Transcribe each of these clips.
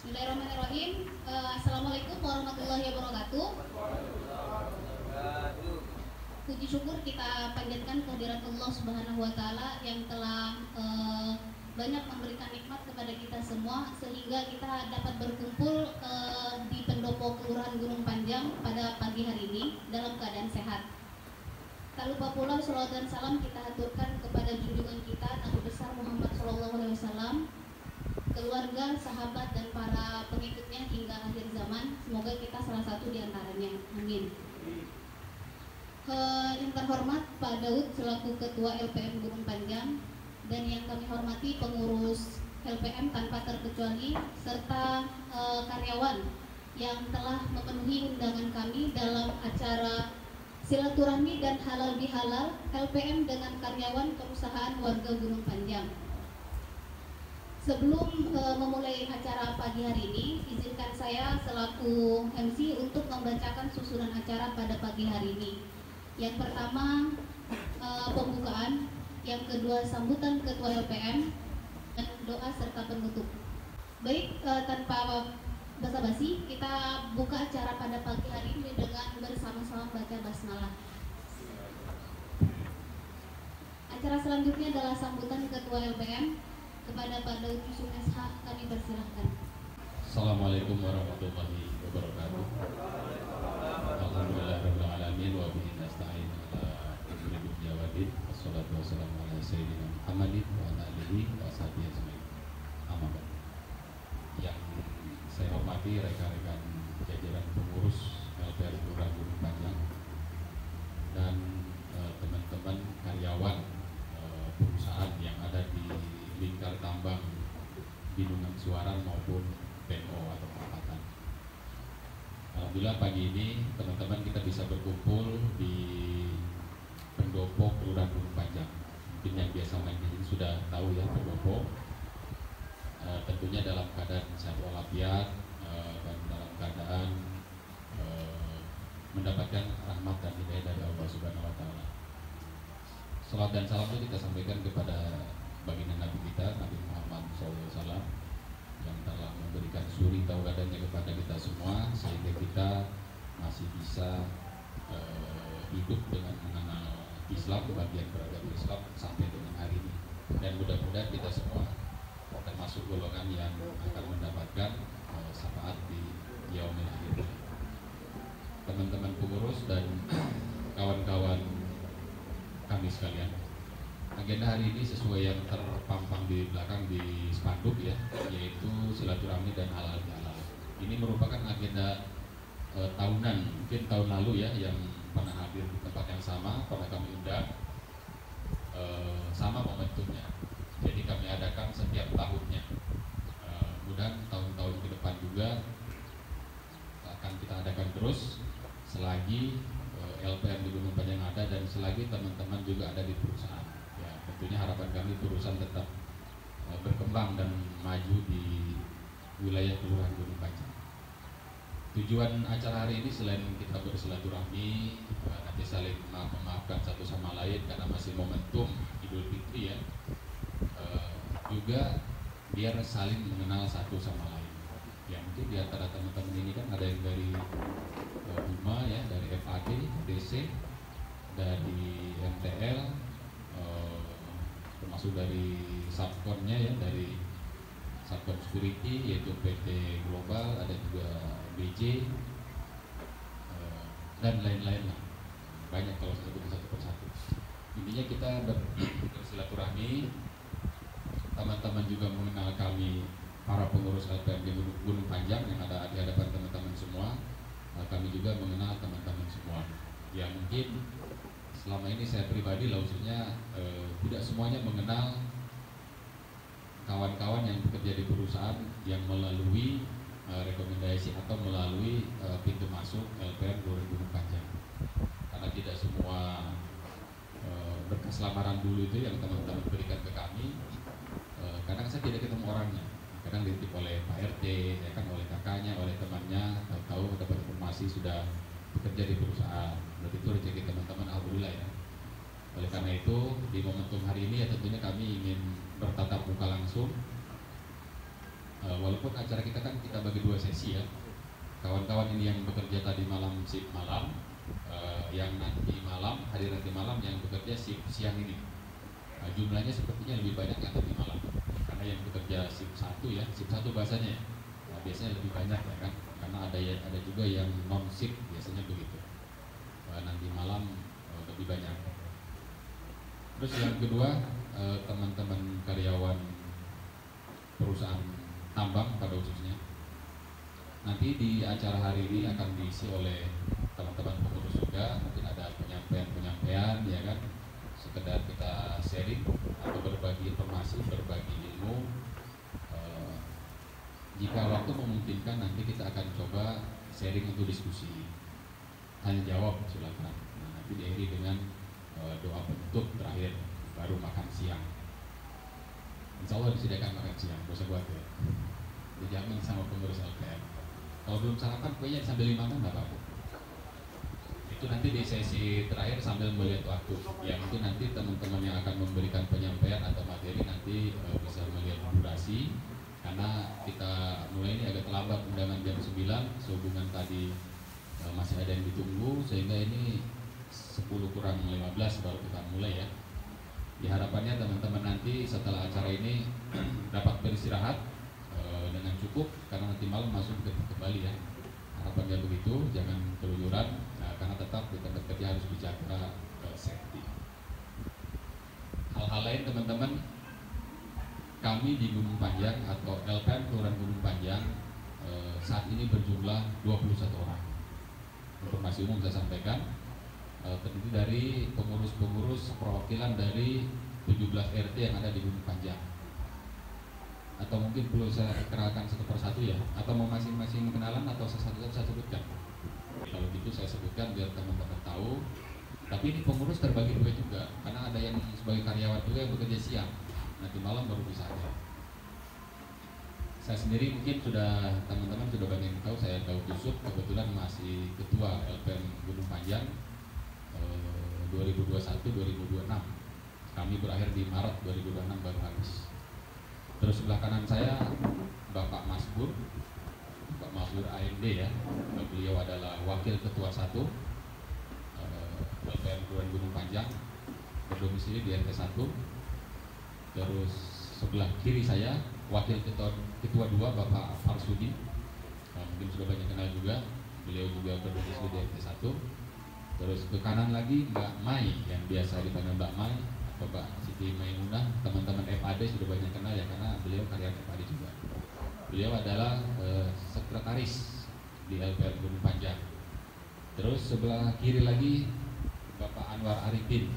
Bismillahirrahmanirrahim. Assalamualaikum warahmatullahi wabarakatuh. Puji syukur kita panjatkan kehadirat Allah Subhanahu wa taala yang telah banyak memberikan nikmat kepada kita semua sehingga kita dapat berkumpul di pendopo Kelurahan Gunung Panjang pada pagi hari ini dalam keadaan sehat. Tak lupa pula sholawat dan salam kita haturkan kepada junjungan kita Nabi besar Muhammad SAW, keluarga, sahabat, dan para pengikutnya hingga akhir zaman. Semoga kita salah satu di antaranya. Amin. Yang terhormat Pak Daud selaku Ketua LPM Gunung Panjang, dan yang kami hormati pengurus LPM tanpa terkecuali, serta karyawan yang telah memenuhi undangan kami dalam acara silaturahmi dan halal bihalal LPM dengan karyawan perusahaan warga Gunung Panjang. Sebelum memulai acara pagi hari ini, izinkan saya selaku MC untuk membacakan susunan acara pada pagi hari ini. Yang pertama pembukaan, yang kedua sambutan Ketua LPM, dan doa serta penutup. Baik, tanpa basa-basi, kita buka acara pada pagi hari ini dengan bersama-sama baca basmalah. Acara selanjutnya adalah sambutan Ketua LPM. Kepada Pak Daud Yusuf SH kami persilahkan. Assalamualaikum warahmatullahi wabarakatuh. Alhamdulillahirabbil alamin wa bihi nasta'in ala umuri dunya waddin. Wassalatu wassalamu ala sayyidina Muhammadin wa ala alihi wa sahbihi ajmain. Amma ba'd. Yang saya hormati rekan-rekan jajaran pengurus LPM Kelurahan Gunung Panjang dan teman-teman karyawan perusahaan yang ada di lingkar tambang Bendungan Suaran maupun PO atau perapatan. Alhamdulillah pagi ini teman-teman kita bisa berkumpul di pendopo Kelurahan Gunung Panjang. Mungkin yang biasa main di sini sudah tahu ya pendopo. Tentunya dalam keadaan sehat walafiat dan dalam keadaan mendapatkan rahmat dan hidayah dari Allah Subhanahu wa taala. Salam dan salam itu kita sampaikan kepada baginda Nabi kita, Nabi Muhammad SAW, yang telah memberikan suri tauladannya kepada kita semua sehingga kita masih bisa hidup dengan mengenal Islam, bagian beragama Islam sampai dengan hari ini. Dan mudah-mudahan kita semua termasuk golongan yang akan mendapatkan syafaat di yaumil akhir. Teman-teman pengurus dan kawan-kawan kami sekalian, agenda hari ini sesuai yang terpampang di belakang di spanduk ya, yaitu silaturahmi dan halal bihalal. Ini merupakan agenda tahunan, mungkin tahun lalu ya, yang pernah hadir di tempat yang sama, pernah kami undang, sama momentumnya. Jadi kami adakan setiap tahunnya. Mudah tahun-tahun ke depan juga akan kita adakan terus selagi LPM di Gunung Panjang ada dan selagi teman-teman juga ada di perusahaan. Tentunya harapan kami perusahaan tetap berkembang dan maju di wilayah Kelurahan Gunung Panjang. Tujuan acara hari ini selain kita bersilaturahmi, nanti saling memaafkan satu sama lain karena masih momentum Idul Fitri ya, juga biar saling mengenal satu sama lain. Ya mungkin di antara teman-teman ini kan ada yang dari Huma ya, dari FAD, DC, dari MTL, termasuk dari subkonnya ya, dari subkon security yaitu PT Global, ada juga BJ dan lain-lain lah, banyak kalau saya sebutkan satu persatu. Intinya kita bersilaturahmi, teman-teman juga mengenal kami para pengurus LPM di Gunung Panjang yang ada di hadapan teman-teman semua. Kami juga mengenal teman-teman semua yang mungkin selama ini saya pribadi lah khususnya tidak semuanya mengenal kawan-kawan yang bekerja di perusahaan yang melalui rekomendasi atau melalui pintu masuk LPM Kelurahan Gunung Panjang. Karena tidak semua berkas lamaran dulu itu yang teman-teman berikan ke kami, kadang saya tidak ketemu orangnya, kadang dititip oleh Pak RT, ya kan, oleh kakaknya, oleh temannya, tahu dapat informasi sudah bekerja di perusahaan. Berarti itu rezeki teman-teman, alhamdulillah ya. Oleh karena itu di momentum hari ini ya tentunya kami ingin bertatap muka langsung. Walaupun acara kita kan kita bagi 2 sesi ya. Kawan-kawan ini yang bekerja tadi malam shift malam, yang nanti malam, hadir nanti malam, yang bekerja shift siang ini. Jumlahnya sepertinya lebih banyak yang nanti malam. Karena yang bekerja shift 1 ya, shift 1 bahasanya. Nah, biasanya lebih banyak ya kan. Karena ada juga yang non shift, biasanya begitu. Nanti malam lebih banyak. Terus yang kedua, teman-teman karyawan perusahaan tambang pada khususnya, nanti di acara hari ini akan diisi oleh teman-teman pengurus juga. Mungkin ada penyampaian ya kan, sekedar kita sharing atau berbagi informasi, berbagi ilmu. Jika waktu memungkinkan nanti kita akan coba sharing untuk diskusi, tanya jawab, silakan. Nah, nanti diakhiri dengan doa penutup terakhir, baru makan siang. Insya Allah disediakan makan siang, gak usah khawatir, dijamin sama pengurus LPM. Kalau belum sarapan, kuenya sambil dimakan nggak apa-apa. Itu nanti di sesi terakhir sambil melihat waktu. Yang itu nanti teman-teman yang akan memberikan penyampaian atau materi nanti bisa melihat durasi. Karena kita mulai ini agak terlambat, undangan jam 9, sehubungan tadi masih ada yang ditunggu, sehingga ini 10 kurang 15 baru kita mulai ya. Harapannya teman-teman nanti setelah acara ini dapat beristirahat dengan cukup, karena nanti malam masuk kembali ya. Harapannya begitu, jangan keluyuran, karena tetap di tempat kerja harus dijaga safety. Hal-hal lain teman-teman, kami di Gunung Panjang atau LPM Kelurahan Gunung Panjang saat ini berjumlah 21 orang. Informasi umum saya sampaikan, terdiri dari pengurus-pengurus perwakilan dari 17 RT yang ada di Gunung Panjang. Atau mungkin perlu saya kenalkan satu persatu ya, atau mau masing-masing kenalan atau satu-satu saya sebutkan. Kalau gitu saya sebutkan biar teman-teman tahu. Tapi ini pengurus terbagi 2 juga, karena ada yang sebagai karyawan juga yang bekerja siang, nanti malam baru bisa ada. Saya sendiri mungkin teman-teman sudah banyak yang tahu, saya Daud Yusuf, kebetulan masih ketua LPM Gunung Panjang 2021-2026. Kami berakhir di Maret 2026 baru habis. Terus sebelah kanan saya Bapak Masbur AMD ya. Beliau adalah Wakil Ketua 1 LPM Kelurahan Gunung Panjang, berdomisili di RT 1. Terus sebelah kiri saya Wakil Ketua 2 Bapak Arsudi, mungkin sudah banyak kenal juga. Beliau juga berdomisili di RT 1. Terus ke kanan lagi Mbak Mai, yang biasa dipanggil Mbak Mai atau Mbak Siti Maimunah. Teman-teman FAD sudah banyak kenal ya, karena beliau karyawan FAD juga. Beliau adalah sekretaris di LPM Gunung Panjang. Terus sebelah kiri lagi Bapak Anwar Arifin,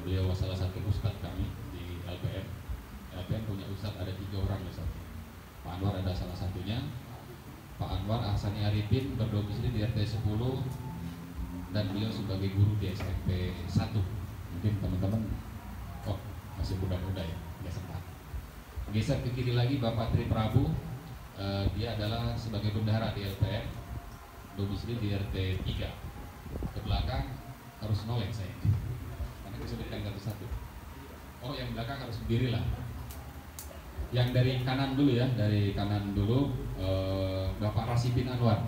beliau salah satu ustadz kami di LPM. LPM punya ustadz ada 3 orang ustadz. Pak Anwar ada salah satunya. Pak Anwar Ahsani Arifin berdomisili di RT 10 dan beliau sebagai guru di SMP 1. Mungkin teman-teman masih muda-muda ya, nggak sempat. Geser ke kiri lagi Bapak Tri Prabu, dia adalah sebagai bendahara di LPM, domisili di RT 3. Ke belakang harus noleh saya, karena disebutkan satu-satu. Yang belakang harus berdiri lah. Yang dari kanan dulu ya, Bapak Rasipin Anwar.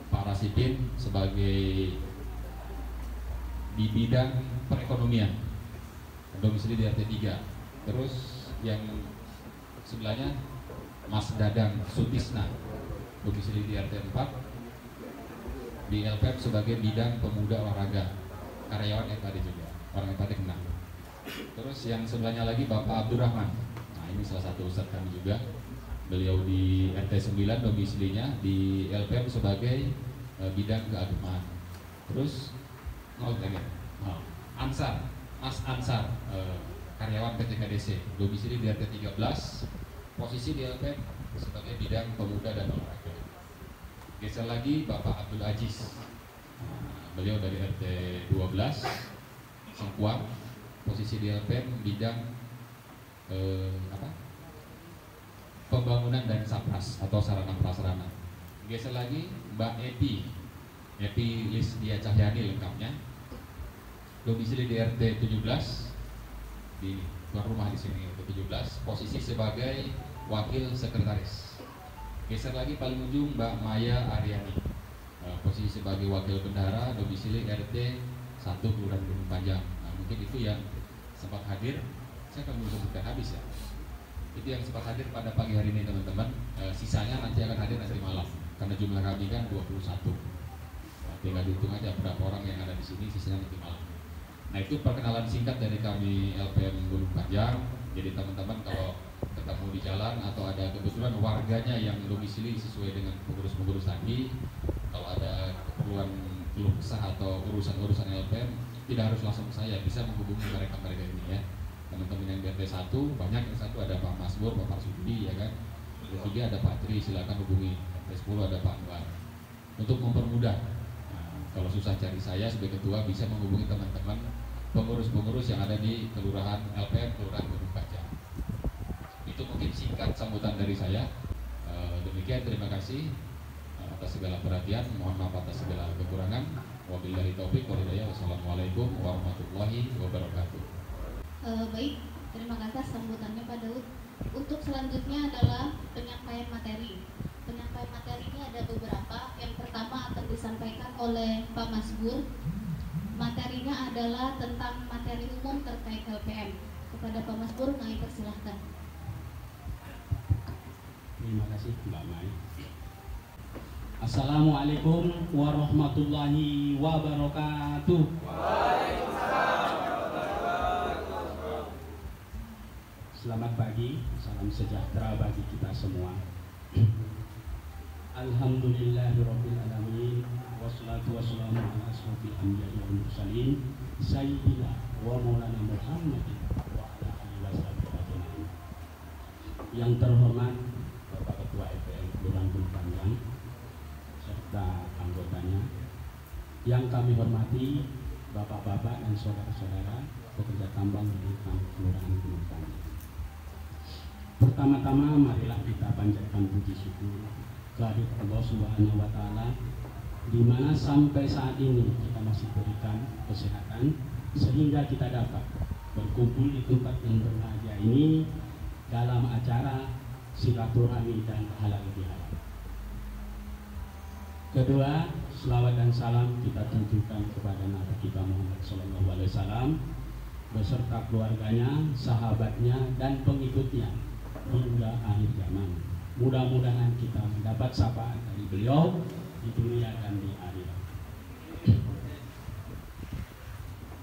Pak Rasipin sebagai di bidang perekonomian, domisili di RT 3. Terus yang sebelahnya Mas Dadang Sutisna, domisili di RT 4, di LPM sebagai bidang pemuda olahraga, karyawan FAD juga, orang FAD kenal. Terus yang sebelahnya lagi Bapak Abdurrahman, nah ini salah satu ustadz kami juga. Beliau di RT 9 domisilinya, di LPM sebagai bidang keagamaan. Terus Ansar, Mas Ansar, karyawan PT KDC, domisili di RT 13, posisi di LPM sebagai bidang pemuda dan olahraga. Geser lagi Bapak Abdul Aziz, beliau dari RT 12 Sengkuang, posisi di LPM bidang pembangunan dan sapras atau sarana prasarana. Geser lagi Mbak Epi Lisdia Cahyani lengkapnya, domisili di RT 17 di tuan rumah di sini RT 17, posisi sebagai wakil sekretaris. Geser lagi paling ujung Mbak Maya Aryani, posisi sebagai wakil bendahara, domisili RT 1 Kelurahan Gunung Panjang. Nah, mungkin itu yang sempat hadir. Saya akan sebutkan habis ya. Itu yang sempat hadir pada pagi hari ini teman-teman. Sisanya nanti akan hadir nanti malam karena jumlah kami kan 21. Nah, tinggal dihitung aja berapa orang yang ada di sini, sisanya nanti malam. Nah, itu perkenalan singkat dari kami LPM Gunung Panjang. Jadi teman-teman kalau ketemu di jalan atau ada kebetulan warganya yang domisili sesuai dengan pengurus-pengurus tadi, kalau ada keperluan keluh kesah atau urusan-urusan LPM, tidak harus langsung ke saya, bisa menghubungi mereka ini ya. Teman-teman yang di RT 1, banyak yang satu ada Pak Masbur, Pak Sudi ya kan. RT 3 ada Pak Tri, silakan hubungi. RT 10 ada Pak Anwar. Untuk mempermudah, kalau susah cari saya sebagai ketua, bisa menghubungi teman-teman pengurus-pengurus yang ada di kelurahan LPM, Kelurahan Gunung Panjang. Itu mungkin singkat sambutan dari saya. Demikian, terima kasih atas segala perhatian. Mohon maaf atas segala kekurangan. Wabillahi taufiq wal hidayah. Wassalamualaikum warahmatullahi wabarakatuh. Baik, terima kasih sambutannya Pak Daud. Untuk selanjutnya adalah penyampaian materi. Penyampaian materi ini ada beberapa. Yang pertama akan disampaikan oleh Pak Masbur. Materinya adalah tentang materi umum terkait LPM. Kepada Pak Masbur, kami persilahkan. Terima kasih Mbak Mai. Assalamualaikum warahmatullahi wabarakatuh. Selamat pagi, salam sejahtera bagi kita semua. Alhamdulillahirabbil alamin, wassalatu wassalamu ala asrofil anbiya'i wal mursalin, sayyidina wa maulana Muhammadin wa ala alihi washabihi ajmain. Yang terhormat Bapak Ketua LPM Kelurahan Gunung Panjang serta anggotanya, yang kami hormati Bapak-bapak dan saudara-saudara pekerja tambang di Kelurahan Gunung Panjang. Pertama-tama marilah kita panjatkan puji syukur kehadirat Allah Subhanahu wa taala, di mana sampai saat ini kita masih berikan kesehatan sehingga kita dapat berkumpul di tempat yang berbahagia ini dalam acara silaturahmi dan halal bihalal. Kedua, selawat dan salam kita tunjukkan kepada Nabi kita Muhammad SAW beserta keluarganya, sahabatnya, dan pengikutnya hingga akhir zaman. Mudah-mudahan kita mendapat syafaat dari beliau di dunia dan di akhirat.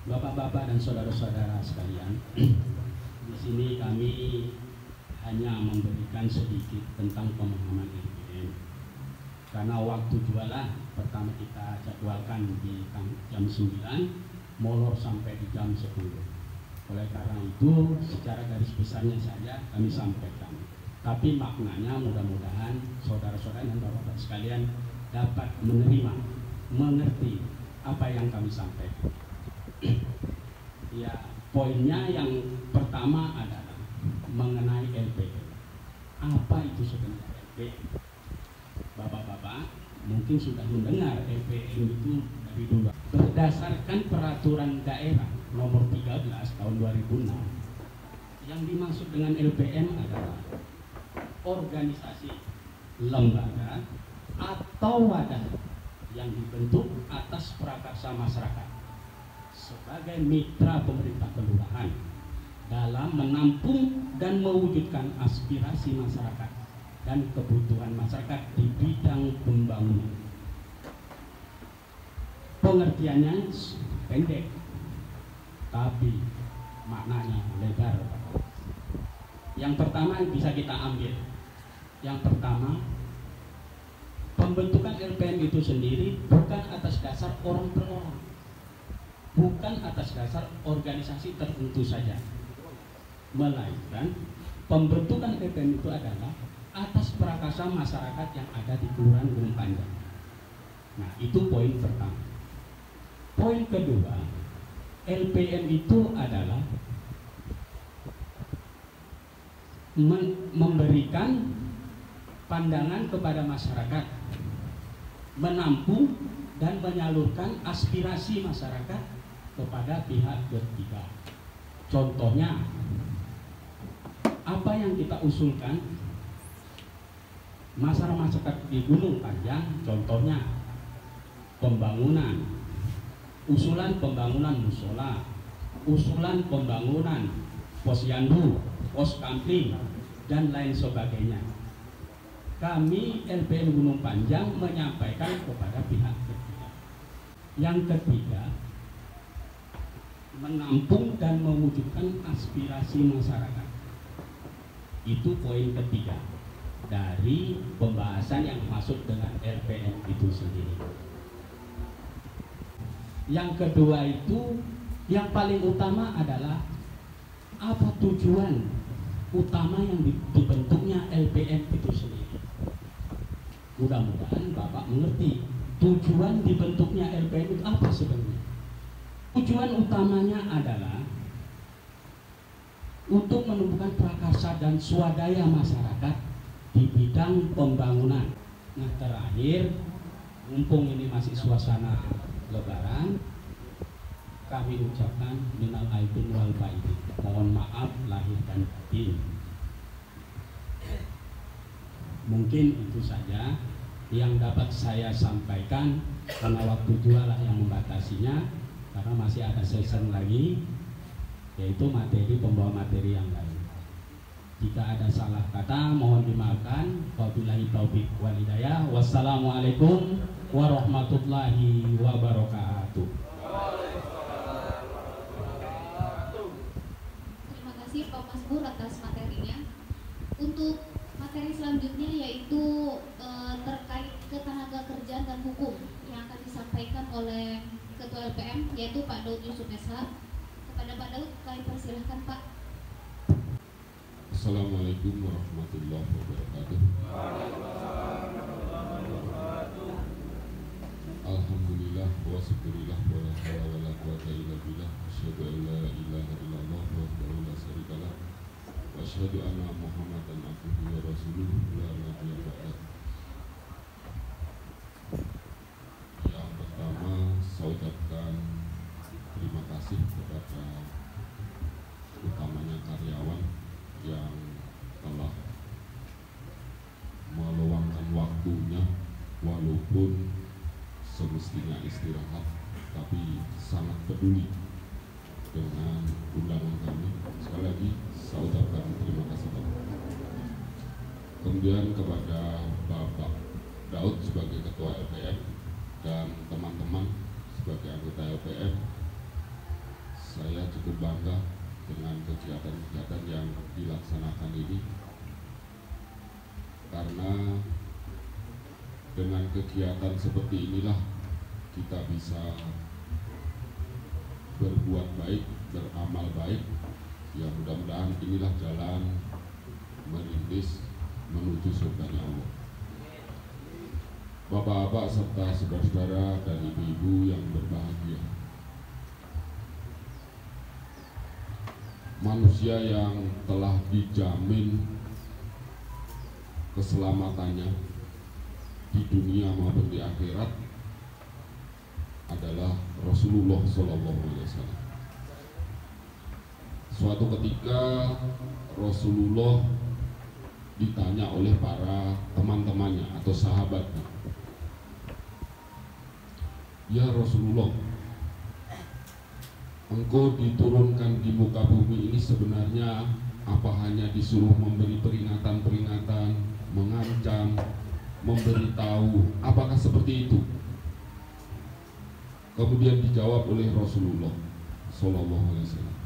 Bapak-bapak dan saudara-saudara sekalian, di sini kami hanya memberikan sedikit tentang pemahaman LPM. Karena waktu jualan pertama kita jadwalkan di jam 9, molor sampai di jam 10. Oleh karena itu, secara garis besarnya saja kami sampaikan. Tapi maknanya mudah-mudahan saudara-saudara dan bapak-bapak sekalian dapat menerima, mengerti apa yang kami sampaikan. Ya, poinnya yang pertama adalah mengenai LPM. Apa itu sebenarnya LPM? Bapak-bapak mungkin sudah mendengar LPM itu dari dulu. Berdasarkan peraturan daerah nomor 13 tahun 2006, yang dimaksud dengan LPM adalah organisasi, lembaga, atau wadah yang dibentuk atas prakarsa masyarakat sebagai mitra pemerintah kelurahan dalam menampung dan mewujudkan aspirasi masyarakat dan kebutuhan masyarakat di bidang pembangunan. Pengertiannya pendek, tapi maknanya lebar. Yang pertama yang bisa kita ambil, yang pertama, pembentukan LPM itu sendiri bukan atas dasar orang per orang, bukan atas dasar organisasi tertentu saja, melainkan pembentukan LPM itu adalah atas prakarsa masyarakat yang ada di Kelurahan Gunung Panjang. Nah, itu poin pertama. Poin kedua, LPM itu adalah memberikan pandangan kepada masyarakat, menampung dan menyalurkan aspirasi masyarakat kepada pihak ketiga. Contohnya, apa yang kita usulkan masyarakat di Gunung Panjang, contohnya pembangunan, usulan pembangunan musola, usulan pembangunan posyandu, pos kampling, dan lain sebagainya. Kami LPM Gunung Panjang menyampaikan kepada pihak ketiga. Yang ketiga, menampung dan mewujudkan aspirasi masyarakat. Itu poin ketiga dari pembahasan yang masuk dengan LPM itu sendiri. Yang kedua itu, yang paling utama adalah apa tujuan utama yang dibentuknya LPM itu sendiri. Mudah-mudahan Bapak mengerti tujuan dibentuknya LPM itu apa sebenarnya. Tujuan utamanya adalah untuk menumbuhkan prakarsa dan swadaya masyarakat di bidang pembangunan. Nah, terakhir, mumpung ini masih suasana Lebaran, kami ucapkan minal aidin wal faidin, mohon maaf lahir dan batin. Mungkin itu saja yang dapat saya sampaikan, karena waktu juga lah yang membatasinya, karena masih ada session lagi, yaitu materi pembawa materi yang lain. Jika ada salah kata mohon dimaafkan. Wabillahi taufiq wal hidayah. Wassalamualaikum warahmatullahi wabarakatuh. Terima kasih Pak Masbur atas materinya. Untuk materi selanjutnya yaitu terkait ketenaga kerjaan dan hukum yang akan disampaikan oleh Ketua LPM yaitu Pak Daud Yusuf Eshar. Kepada Pak Daud kami persilahkan Pak. Assalamualaikum warahmatullahi wabarakatuh. Alhamdulillah wa syukurillah wa la haula wa la quwwata illa billah. Asyhadu an la ilaha illallah wahdahu la syarikalah wa asyhadu anna Muhammadan abduhu wa rasuluhu la nabiyya ba'dah. Yang pertama, saya ucapkan terima kasih kepada utamanya karyawan yang telah meluangkan waktunya walaupun semestinya istirahat, tapi sangat peduli dengan undangan kami. Sekali lagi saya ucapkan terima kasih Bapak. Kemudian kepada Bapak Daud sebagai Ketua LPM dan teman-teman sebagai anggota LPM, saya cukup bangga dengan kegiatan-kegiatan yang dilaksanakan ini, karena dengan kegiatan seperti inilah kita bisa berbuat baik, beramal baik. Ya, mudah-mudahan inilah jalan merintis menuju surganya Allah. Bapak-bapak serta saudara-saudara dan ibu-ibu yang berbahagia, manusia yang telah dijamin keselamatannya di dunia maupun di akhirat adalah Rasulullah SAW. Suatu ketika Rasulullah ditanya oleh para teman-temannya atau sahabatnya, "Ya Rasulullah, Engkau diturunkan di muka bumi ini sebenarnya apa hanya disuruh memberi peringatan-peringatan, mengancam, memberitahu, apakah seperti itu?" Kemudian dijawab oleh Rasulullah Sallallahu Alaihi Wasallam,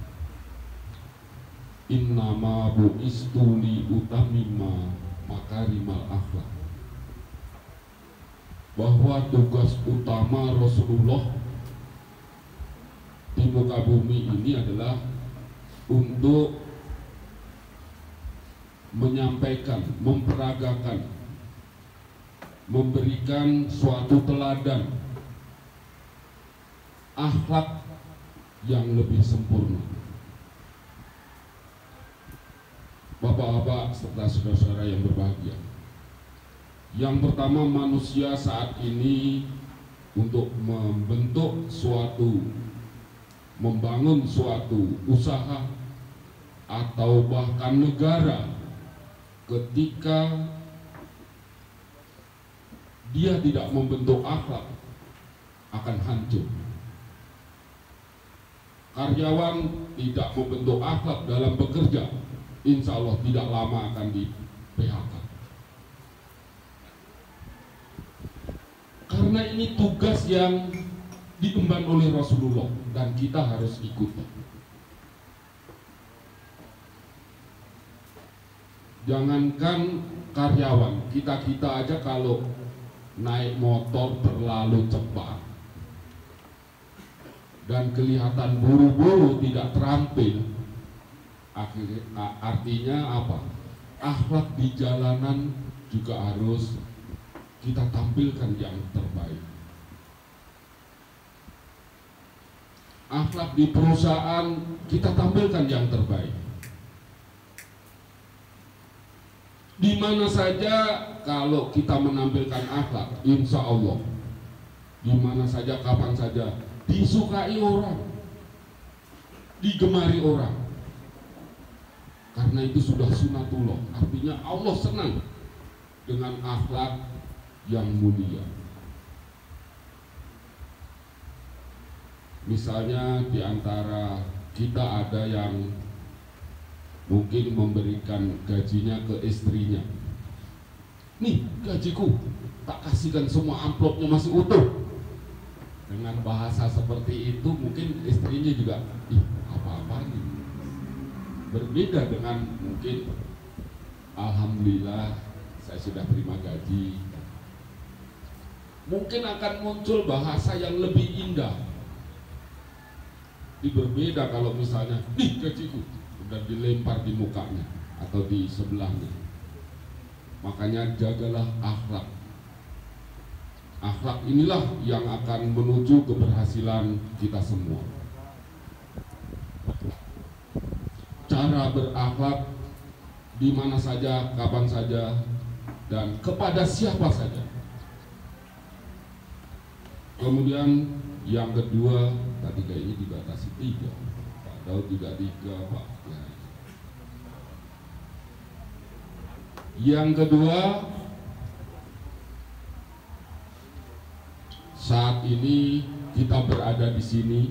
"Innama bu'istu li utamima makarimal akhlak." Bahwa tugas utama Rasulullah di muka bumi ini adalah untuk menyampaikan, memperagakan, memberikan suatu teladan akhlak yang lebih sempurna. Bapak-bapak serta saudara-saudara yang berbahagia, yang pertama, manusia saat ini untuk membentuk suatu, membangun suatu usaha atau bahkan negara, ketika dia tidak membentuk akhlak, akan hancur. Karyawan tidak membentuk akhlak dalam bekerja, insya Allah tidak lama akan di PHK. Karena ini tugas yang diemban oleh Rasulullah dan kita harus ikuti. Jangankan karyawan, kita aja kalau naik motor terlalu cepat dan kelihatan buru-buru, tidak terampil, artinya apa? Akhlak di jalanan juga harus kita tampilkan yang terbaik. Akhlak di perusahaan kita tampilkan yang terbaik. Di mana saja kalau kita menampilkan akhlak, insya Allah di mana saja, kapan saja disukai orang, digemari orang. Karena itu sudah sunatullah, artinya Allah senang dengan akhlak yang mulia. Misalnya di antara kita ada yang mungkin memberikan gajinya ke istrinya. Nih gajiku, tak kasihkan semua, amplopnya masih utuh. Dengan bahasa seperti itu mungkin istrinya juga, apa-apa nih. Berbeda dengan mungkin, alhamdulillah saya sudah terima gaji. Mungkin akan muncul bahasa yang lebih indah. Berbeda kalau misalnya, nih gajiku, dan dilempar di mukanya atau di sebelahnya. Makanya jagalah akhlak. Akhlak inilah yang akan menuju keberhasilan kita semua. Cara berakhlak di mana saja, kapan saja, dan kepada siapa saja. Kemudian yang kedua, tadi kayaknya dibatasi 3, padahal tidak 3 Pak. Yang kedua, saat ini kita berada di sini,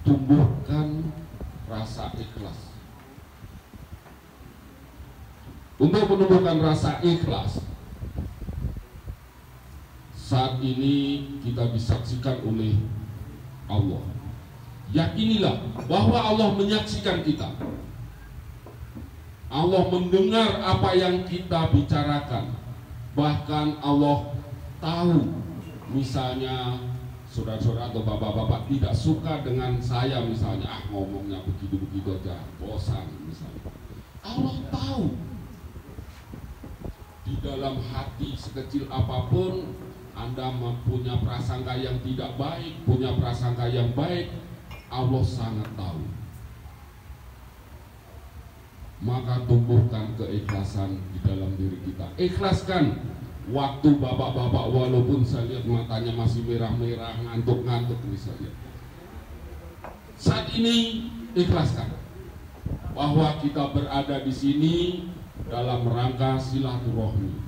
tumbuhkan rasa ikhlas. Untuk menumbuhkan rasa ikhlas, saat ini kita disaksikan oleh Allah. Yakinilah bahwa Allah menyaksikan kita. Allah mendengar apa yang kita bicarakan. Bahkan Allah tahu, misalnya saudara-saudara atau bapak-bapak tidak suka dengan saya, misalnya ngomongnya begitu-begitu aja, bosan misalnya. Allah tahu. Di dalam hati sekecil apapun Anda mempunyai prasangka yang tidak baik, punya prasangka yang baik, Allah sangat tahu. Maka tumbuhkan keikhlasan di dalam diri kita. Ikhlaskan waktu bapak-bapak, walaupun saya lihat matanya masih merah-merah, ngantuk-ngantuk misalnya. Saat ini ikhlaskan bahwa kita berada di sini dalam rangka silaturahmi.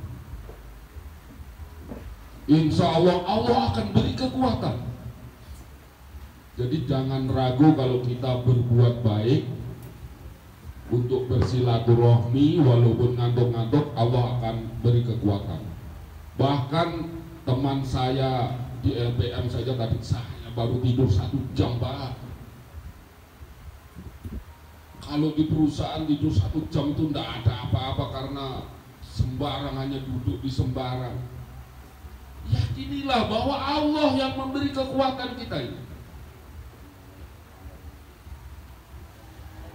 Insya Allah, Allah akan beri kekuatan. Jadi jangan ragu kalau kita berbuat baik untuk bersilaturahmi, walaupun ngantuk-ngantuk, Allah akan beri kekuatan. Bahkan teman saya di LPM saja tadi, saya baru tidur 1 jam Pak. Kalau di perusahaan tidur 1 jam itu tidak ada apa-apa, karena sembarang, hanya duduk di sembarang. Yakinilah bahwa Allah yang memberi kekuatan kita ini.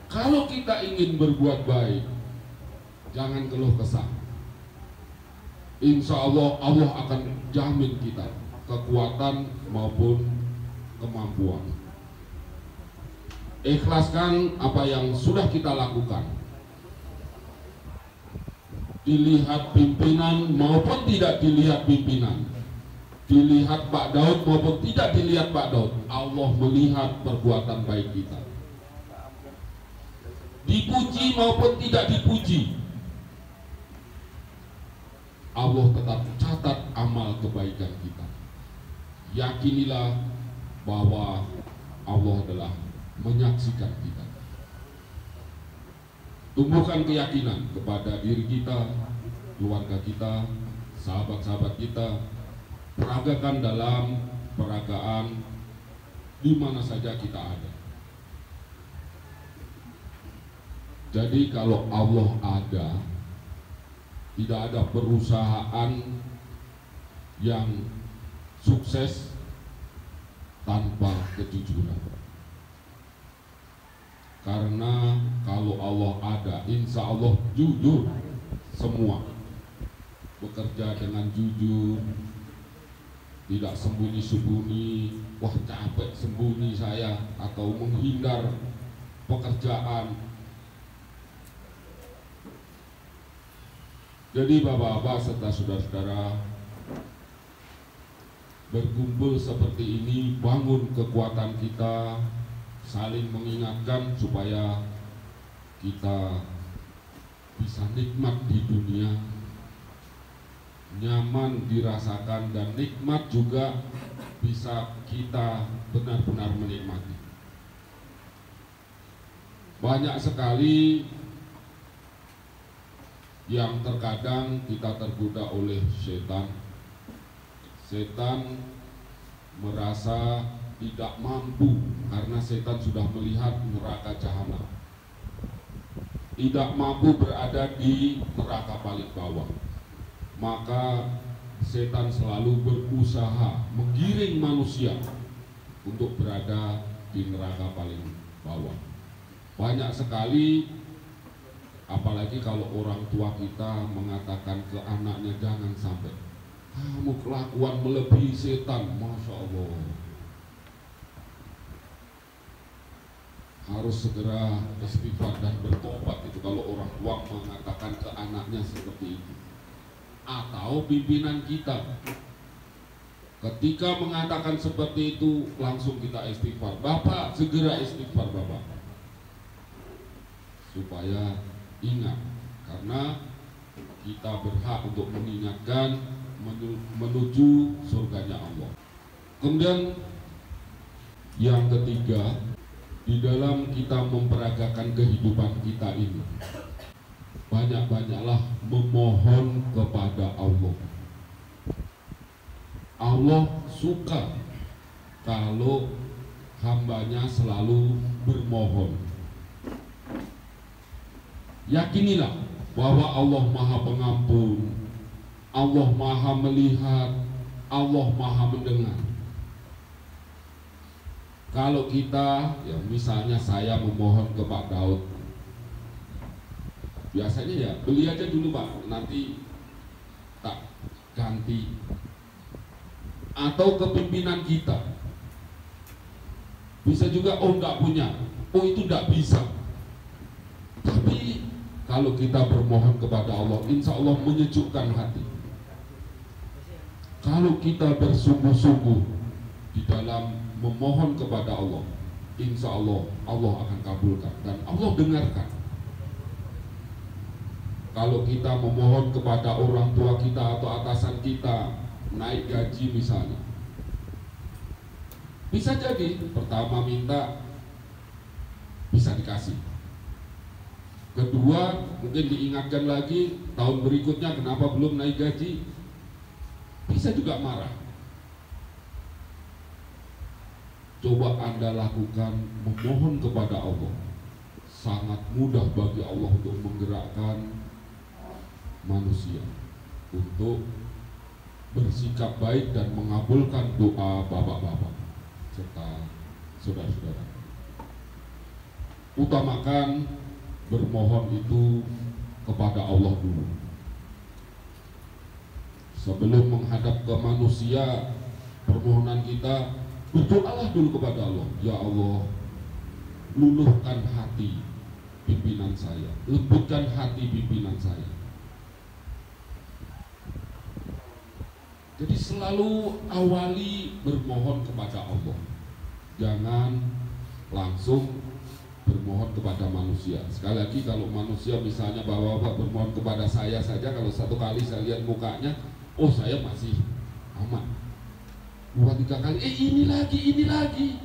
Kalau kita ingin berbuat baik, jangan keluh kesah. Insya Allah Allah akan jamin kita kekuatan maupun kemampuan. Ikhlaskan apa yang sudah kita lakukan. Dilihat pimpinan maupun tidak dilihat pimpinan, dilihat Pak Daud maupun tidak dilihat Pak Daud, Allah melihat perbuatan baik kita. Dipuji maupun tidak dipuji, Allah tetap catat amal kebaikan kita. Yakinilah bahwa Allah adalah menyaksikan kita. Tumbuhkan keyakinan kepada diri kita, keluarga kita, sahabat-sahabat kita. Peragakan dalam peragaan di mana saja kita ada. Jadi kalau Allah ada, tidak ada perusahaan yang sukses tanpa kejujuran. Karena kalau Allah ada, insya Allah jujur semua. Bekerja dengan jujur, tidak sembunyi-sembunyi, wah capek sembunyi saya, atau menghindar pekerjaan. Jadi bapak-bapak serta saudara-saudara, berkumpul seperti ini, bangun kekuatan kita, saling mengingatkan supaya kita bisa nikmat di dunia, nyaman dirasakan, dan nikmat juga bisa kita benar-benar menikmati. Banyak sekali yang terkadang kita tergoda oleh setan. Setan merasa tidak mampu karena setan sudah melihat neraka jahanam, tidak mampu berada di neraka paling bawah. Maka setan selalu berusaha menggiring manusia untuk berada di neraka paling bawah. Banyak sekali, apalagi kalau orang tua kita mengatakan ke anaknya, jangan sampai kamu kelakuan melebihi setan. Masya Allah, harus segera istighfar dan bertobat itu kalau orang tua mengatakan ke anaknya seperti itu. Atau pimpinan kita ketika mengatakan seperti itu, langsung kita istighfar. Bapak, segera istighfar Bapak, supaya ingat, karena kita berhak untuk mengingatkan menuju surganya Allah. Kemudian yang ketiga, di dalam kita memperagakan kehidupan kita ini, banyak-banyaklah memohon kepada Allah. Allah suka kalau hambanya selalu bermohon. Yakinilah bahwa Allah Maha Pengampun, Allah Maha Melihat, Allah Maha Mendengar. Kalau kita, ya misalnya saya memohon ke Pak Daud, biasanya ya beli aja dulu Pak, nanti tak ganti. Atau ke pimpinan kita, bisa juga, oh enggak punya, oh itu enggak bisa. Tapi kalau kita bermohon kepada Allah, insya Allah menyejukkan hati. Kalau kita bersungguh-sungguh di dalam memohon kepada Allah, insya Allah Allah akan kabulkan dan Allah dengarkan. Kalau kita memohon kepada orang tua kita atau atasan kita naik gaji misalnya, bisa jadi pertama minta bisa dikasih, kedua mungkin diingatkan lagi tahun berikutnya kenapa belum naik gaji, bisa juga marah. Coba Anda lakukan memohon kepada Allah, sangat mudah bagi Allah untuk menggerakkan manusia untuk bersikap baik dan mengabulkan doa bapak-bapak serta saudara-saudara. Utamakan bermohon itu kepada Allah dulu. Sebelum menghadap ke manusia, permohonan kita berdoalah dulu kepada Allah. Ya Allah, luluhkan hati pimpinan saya, lembutkan hati pimpinan saya. Jadi selalu awali bermohon kepada Allah. Jangan langsung bermohon kepada manusia. Sekali lagi, kalau manusia misalnya bapak-bapak bermohon kepada saya saja, kalau satu kali saya lihat mukanya, oh saya masih aman. 2-3 kali, ini lagi.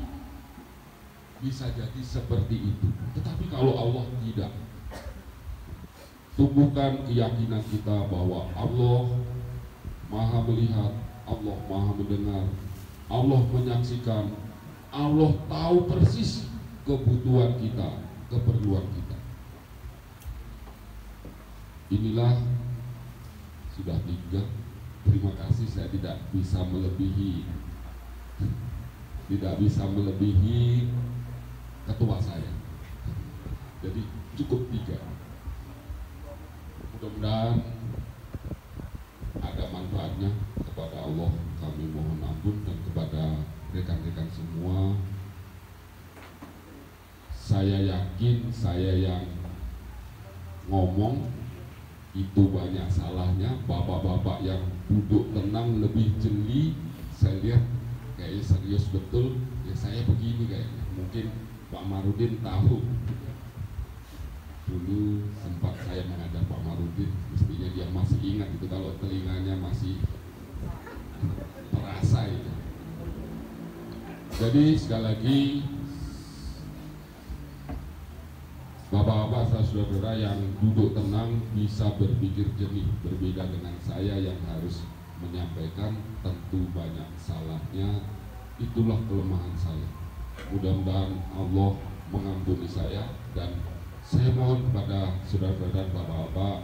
Bisa jadi seperti itu. Tetapi kalau Allah tidak, tumbuhkan keyakinan kita bahwa Allah Maha melihat, Allah Maha mendengar, Allah menyaksikan, Allah tahu persis kebutuhan kita, keperluan kita. Inilah sudah 3. Terima kasih, saya tidak bisa melebihi ketua saya. Jadi cukup 3. Mudah-mudahan ada manfaatnya. Kepada Allah kami mohon ampun, dan kepada rekan-rekan semua, saya yakin saya yang ngomong itu banyak salahnya. Bapak-bapak yang duduk tenang lebih jeli, saya lihat kayaknya serius betul. Ya saya begini kayaknya. Mungkin Pak Marudin tahu, dulu sempat saya menghadap Pak Marudin, mestinya dia masih ingat itu, kalau telinganya masih terasa itu. Jadi sekali lagi, bapak-bapak, saudara-saudara yang duduk tenang bisa berpikir jernih, berbeda dengan saya yang harus menyampaikan, tentu banyak salahnya. Itulah kelemahan saya. Mudah-mudahan Allah mengampuni saya, dan saya mohon kepada saudara-saudara dan bapak-bapak,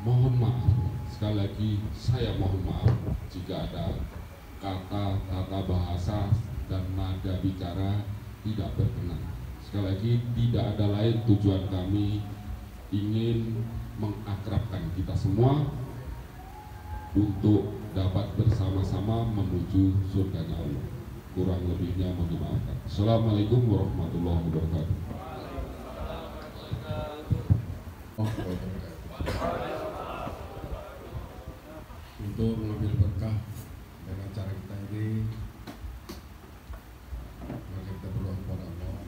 mohon maaf. Sekali lagi saya mohon maaf jika ada kata-kata bahasa dan nada bicara tidak berkenan. Sekali lagi, tidak ada lain tujuan kami ingin mengakrabkan kita semua untuk dapat bersama-sama menuju surganya Allah. Kurang lebihnya mohon dimaafkan. Assalamualaikum warahmatullahi wabarakatuh. Untuk mengambil berkah dari acara kita ini, mari kita berdoa kepada Allah.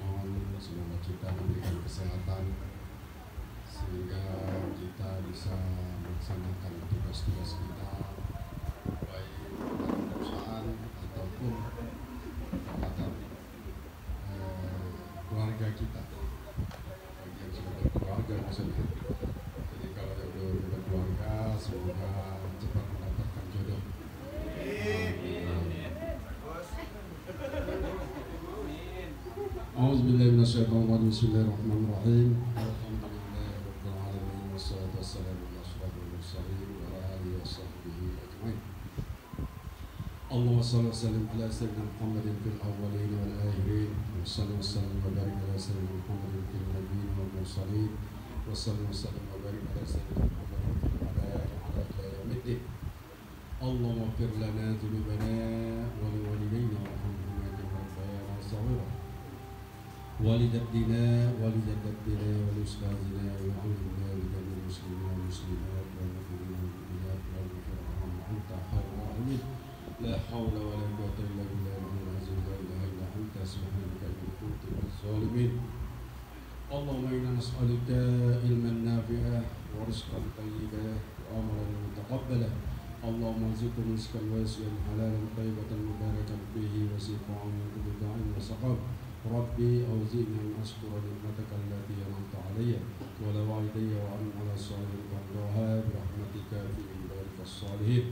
Mohon semoga kita memberikan kesehatan sehingga kita bisa melaksanakan tugas-tugas kita, baik dalam perusahaan ataupun dalam keluarga kita. Bagi yang sudah berkeluarga maksudnya. Jadi kalau yang belum berkeluarga, semoga cepat mendapatkan jodoh. A'udzubillahi minasyaitonir rajim. Bismillahirrahmanirrahim. Alhamdulillahi rabbil alamin, wassalatu wassalamu ala asyrofil mursalin wa ala alihi washabbihi ajmain. Allahumma shalli wa sallim ala sayyidina Muhammadin fil awwalin wal akhirin, wa salli wa sallim wa barik ala sayyidina Muhammadin fil nabiyyin wal mursalin, wa salli wa sallim wa barik ala sayyidina Muhammadin fil a'la ila yaumiddin. Allahumma ighfir lana dhunubana wa li walidayna warhamhuma kama rabbayana shaghira. ولجدنا ولجدتنا ولأستاذنا وعلمنا ولجميع المسلمين والمسلمات والمؤمنين والمؤمنات والمغفرين أنت خير الراحمين. لا حول ولا قوة إلا بالله العلي العظيم. لا إله إلا أنت سبحانك إني كنت من الظالمين. اللهم إنا نسألك علما نافعا ورزقا طيبا وعملا متقبلا. اللهم ارزقنا رزقا واسعا حلالا طيبا مباركا فيه وشفاء من كل داء وسقم. ربي أوزعني أن أشكر نعمتك التي أنعمت علي وعلى والدي وأن على الصالحين كلها برحمتك في عبادك الصالحين.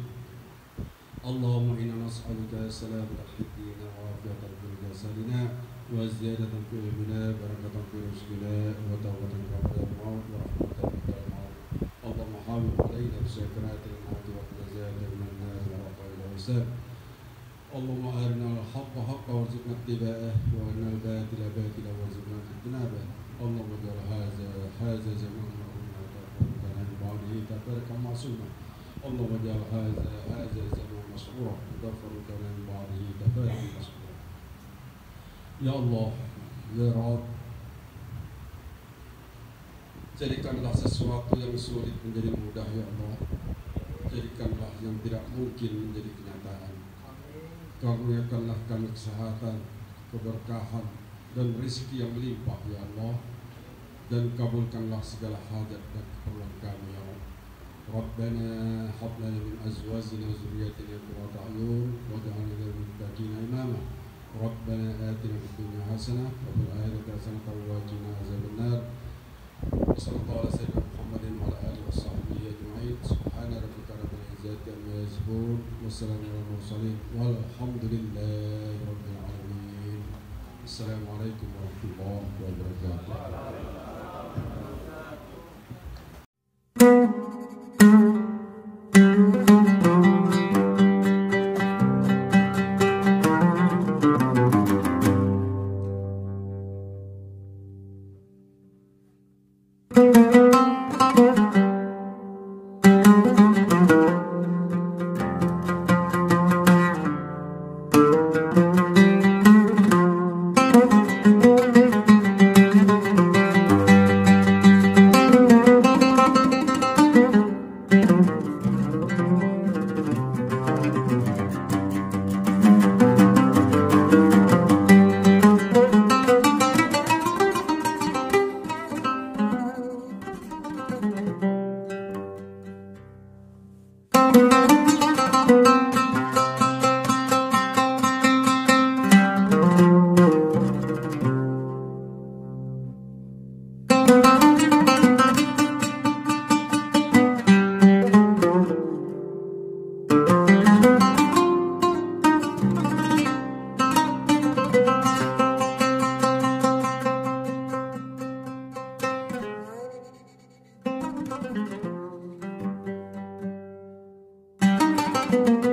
اللهم إنا نسألك سلامة في الدين وعافية في جسدنا وزيادة في علمنا بركة في رزقنا وتوبة قبل الموت ورحمة بعد الموت. اللهم حافظ علينا بسكرات الموت والنجاة من النار وعقاب الحساب. اللهم أرنا الحق حقا وارزقنا اتباعه وأرنا الباطل باطلا وارزقنا اجتنابه. اللهم اجعل هذا بركة معصومة. اللهم اجعل هذا الزمان مشكورا وغفرك من بعده تفاهم مشكورا. Ya Allah, Ya Rabb, jadikanlah sesuatu yang sulit menjadi mudah, Ya Allah. Jadikanlah yang tidak mungkin menjadi kenyataan. Karuniakanlah kami kesehatan, keberkahan, dan rezeki yang melimpah, Ya Allah. Dan kabulkanlah segala hajat dan keperluan kami, Ya Allah. Rabbana hab lana min azwajina wa dhurriyyatina qurrata a'yun waj'alna lil muttaqina imama. Rabbana atina fid dunya hasanah wa fil akhirati hasanah wa qina azabannar. Sallallahu ala sayyidina Muhammadin wa ala alihi washabbihi ajma'in. Subhana rabbika rabbil izzati amma yasifun wa salamun alal mursalin walhamdulillahi rabbil alamin. Assalamualaikum warahmatullahi wabarakatuh. Thank you.